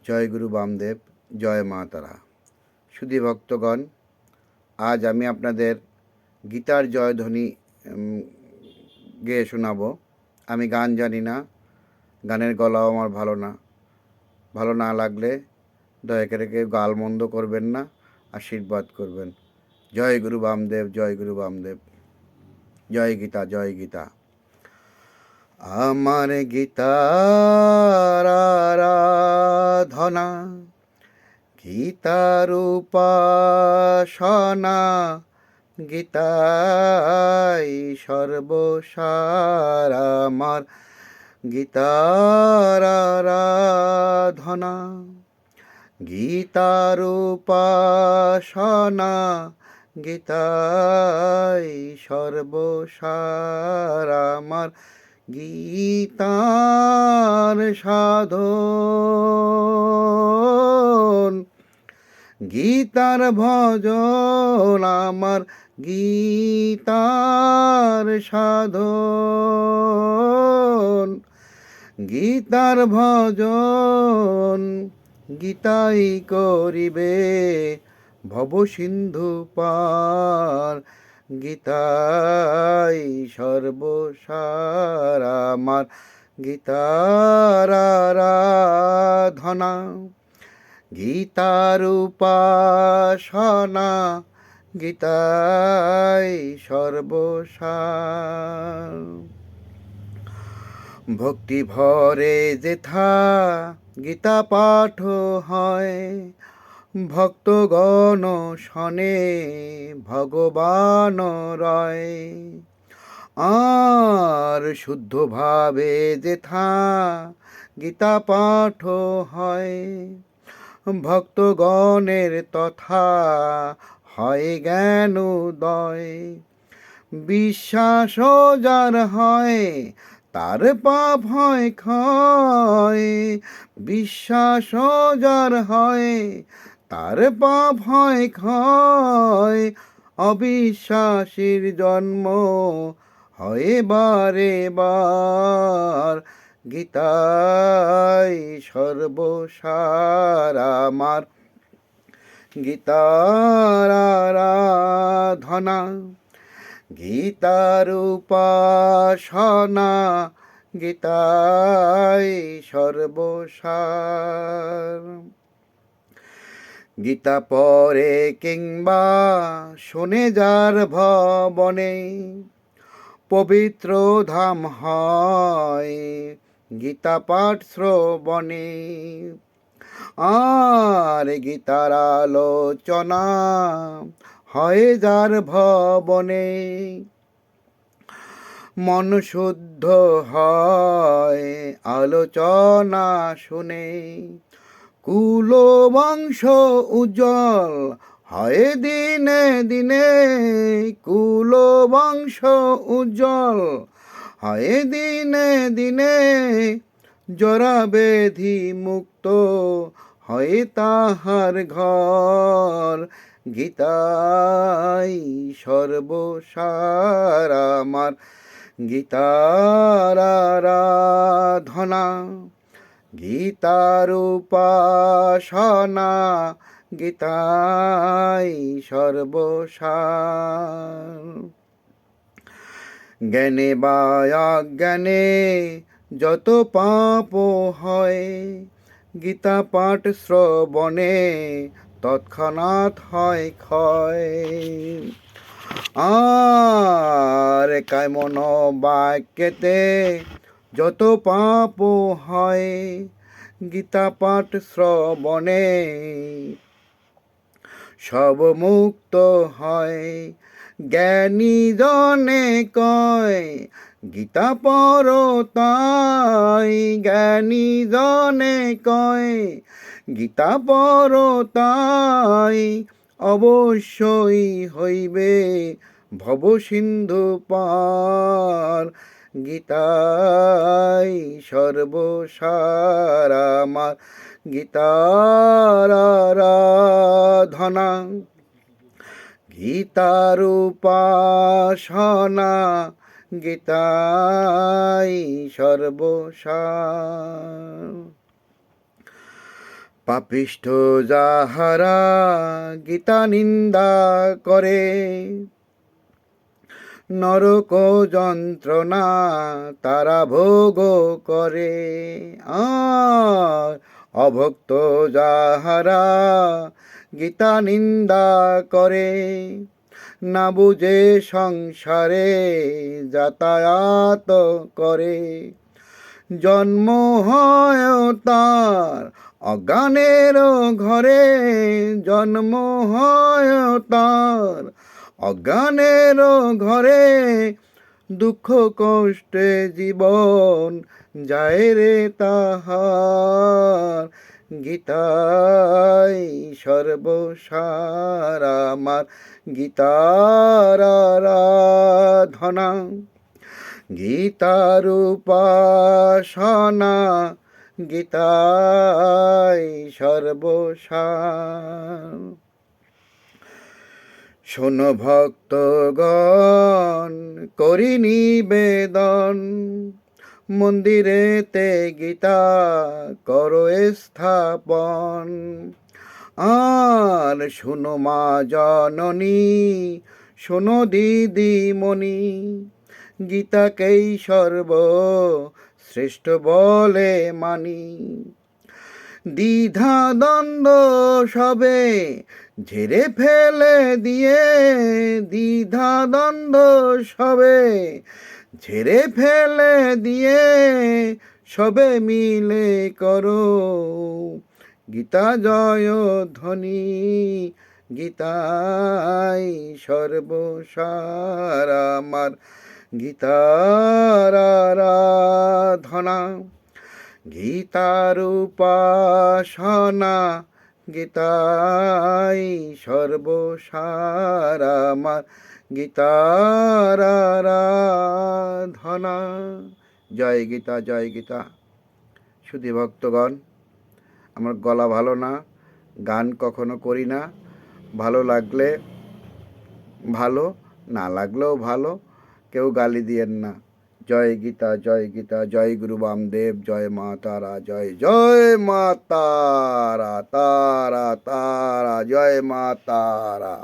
জয় গুরু বামদেব, জয় মা তারা। সুধী ভক্তগণ, আজ আমি আপনাদের গীতার জয়ধ্বনি গেয়ে শোনাবো। আমি গান জানি না, গানের গলাও আমার ভালো না লাগলে দয়া করে কেউ গালমন্দ করবেন না, আশীর্বাদ করবেন। জয় গুরু বামদেব, জয় গুরু বামদেব, জয় গীতা, জয় গীতা। আমার গীতার আরাধনা, গীতার উপাসনা, গীতাই সর্বসার। আমার গীতার আরাধনা, গীতার উপাসনা, গীতাই সর্বসার। আমার গীতার সাধন, গীতার ভজন। আমার গীতার সাধন, গীতার ভজন। গীতাই করিবে ভব সিন্ধু পার, গীতাই সর্বসার। আমার গীতার আরাধনা, গীতার উপাসনা, গীতাই সর্বসার। ভক্তি ভরে যেথা গীতা পাঠ হয়, ভক্তগণ শনে ভগবান রয়। আর শুদ্ধভাবে যেথা গীতা পাঠ হয়, ভক্তগণের তথা হয় জ্ঞান উদয়। বিশ্বাস যার হয় তার পাপ হয় ক্ষয়, বিশ্বাস যার হয় তার পাপ হয় ক্ষয়। অবিশ্বাসীর জন্ম হয় বারে বার, গীতাই সর্বসার। আমার গীতার আরাধনা, গীতার উপাসনা, গীতাই সর্বসার। গীতা পড়ে কিংবা শোনে যার ভবনে, পবিত্র ধাম হয় গীতা পাঠ শ্রবণে। আর গীতার আলোচনা হয় যার ভবনে, মন শুদ্ধ হয় আলোচনা শুনে। কুল বংশ উজ্জ্বল হয় দিনে দিনে, কুল বংশ উজ্জ্বল হয় দিনে দিনে। জরা ব্যাধি মুক্ত হয় তাহার ঘর, গীতাই সর্বসার। আমার গীতার আরাধনা, গীতার উপাসনা, গীতাই সর্বসার। জ্ঞানে বা অজ্ঞানে যত পাপ হয়, গীতা পাঠ শ্রবণে তৎক্ষণাৎ হয় ক্ষয়। আর কায়মন বাক্যেতে যত পাপ হয়, গীতা পাঠ শ্রবণে সব মুক্ত হয়। জ্ঞানী জনে কয় গীতা পড় তাই, জ্ঞানী জনে কয় গীতা পড় তাই। অবশ্যই হইবে ভব সিন্ধু পার, গীতাই সর্বসার। আমার গীতার আরাধনা, গীতার উপাসনা, গীতাই সর্বসার। পাপিষ্ঠ যাহারা গীতা নিন্দা করে, নরক যন্ত্রণা তারা ভোগ করে। আর অভক্ত যাহারা গীতা নিন্দা করে, না বুঝে সংসারে যাতায়াত করে। জন্ম হয় তার অজ্ঞানের ঘরে, জন্ম হয় তার অজ্ঞানের ঘরে। দুঃখ কষ্টে জীবন যায় রে তাহার, গীতাই সর্বসার আমার, গীতার আরাধনা, গীতার উপাসনা, গীতাই সর্বসার। শোনো ভক্তগণ করি নিবেদন, মন্দিরেতে গীতা করো স্থাপন। আর শোনো মা জননী, শোনো দিদিমণি, গীতাকেই সর্বশ্রেষ্ঠ বলে মানি। দ্বিধা দ্বন্দ্ব সবে ঝেড়ে ফেলে দিয়ে, দ্বিধা দ্বন্দ্ব সবে ঝেড়ে ফেলে দিয়ে, সবে মিলে করো গীতা জয় ধ্বনি, গীতাই সর্বসার আমার, গীতার আরাধনা, গীতার উপাসনা, গীতাই সর্বসার আমার, গীতার আরাধনা। জয় গীতা, জয় গীতা। শুধু ভক্তগণ, আমার গলা ভালো না, গান কখনো করি না। ভালো লাগলে ভালো, না লাগলেও ভালো, কেউ গালি দিয়েন না। জয় গীতা, জয় গীতা, জয় গুরু বামদেব, জয় মা তারা, জয় জয় মা তারা, তারা তারা, জয় মা তারা।